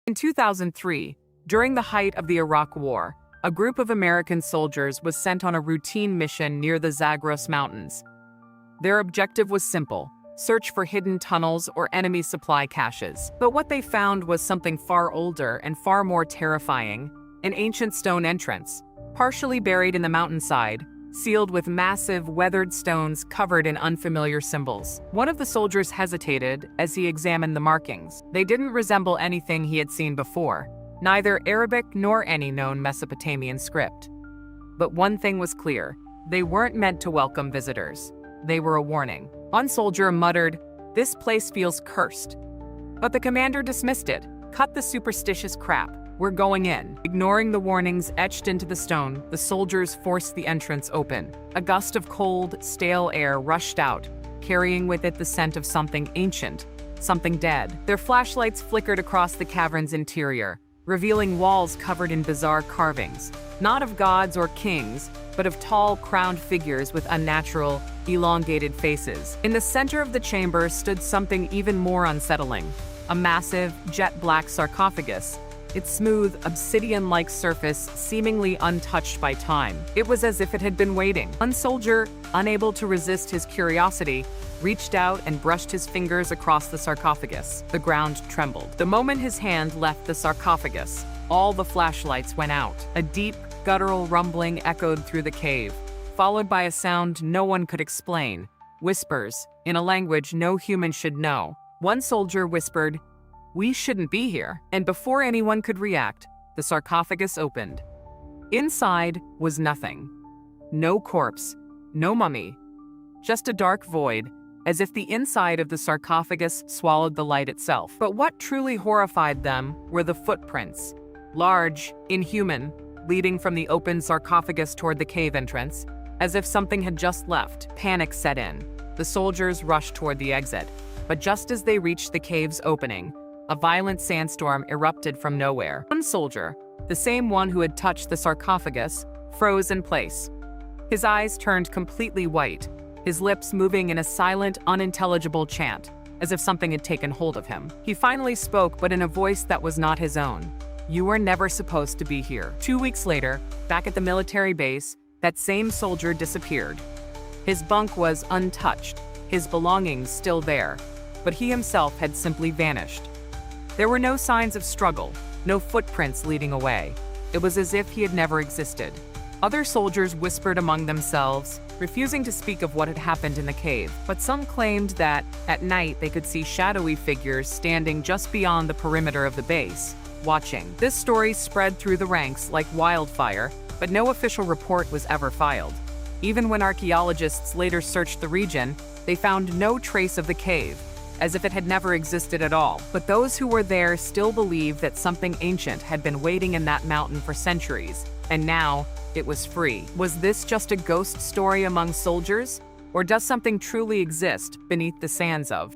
In 2003, during the height of the Iraq War, a group of American soldiers was sent on a routine mission near the Zagros Mountains. Their objective was simple: search for hidden tunnels or enemy supply caches. But what they found was something far older and far more terrifying: an ancient stone entrance, partially buried in the mountainside, sealed with massive, weathered stones covered in unfamiliar symbols. One of the soldiers hesitated as he examined the markings. They didn't resemble anything he had seen before, neither Arabic nor any known Mesopotamian script. But one thing was clear: they weren't meant to welcome visitors. They were a warning. One soldier muttered, "This place feels cursed." But the commander dismissed it. "Cut the superstitious crap. We're going in." Ignoring the warnings etched into the stone, the soldiers forced the entrance open. A gust of cold, stale air rushed out, carrying with it the scent of something ancient, something dead. Their flashlights flickered across the cavern's interior, revealing walls covered in bizarre carvings, not of gods or kings, but of tall, crowned figures with unnatural, elongated faces. In the center of the chamber stood something even more unsettling: a massive, jet-black sarcophagus, its smooth, obsidian-like surface seemingly untouched by time. It was as if it had been waiting. One soldier, unable to resist his curiosity, reached out and brushed his fingers across the sarcophagus. The ground trembled. The moment his hand left the sarcophagus, all the flashlights went out. A deep, guttural rumbling echoed through the cave, followed by a sound no one could explain: whispers, in a language no human should know. One soldier whispered, "We shouldn't be here." And before anyone could react, the sarcophagus opened. Inside was nothing. No corpse, no mummy, just a dark void, as if the inside of the sarcophagus swallowed the light itself. But what truly horrified them were the footprints, large, inhuman, leading from the open sarcophagus toward the cave entrance, as if something had just left. Panic set in. The soldiers rushed toward the exit, but just as they reached the cave's opening, a violent sandstorm erupted from nowhere. One soldier, the same one who had touched the sarcophagus, froze in place. His eyes turned completely white, his lips moving in a silent, unintelligible chant, as if something had taken hold of him. He finally spoke, but in a voice that was not his own. "You were never supposed to be here." 2 weeks later, back at the military base, that same soldier disappeared. His bunk was untouched, his belongings still there, but he himself had simply vanished. There were no signs of struggle, no footprints leading away. It was as if he had never existed. Other soldiers whispered among themselves, refusing to speak of what had happened in the cave, but some claimed that, at night, they could see shadowy figures standing just beyond the perimeter of the base, watching. This story spread through the ranks like wildfire, but no official report was ever filed. Even when archaeologists later searched the region, they found no trace of the cave, as if it had never existed at all. But those who were there still believed that something ancient had been waiting in that mountain for centuries, and now it was free. Was this just a ghost story among soldiers, or does something truly exist beneath the sands of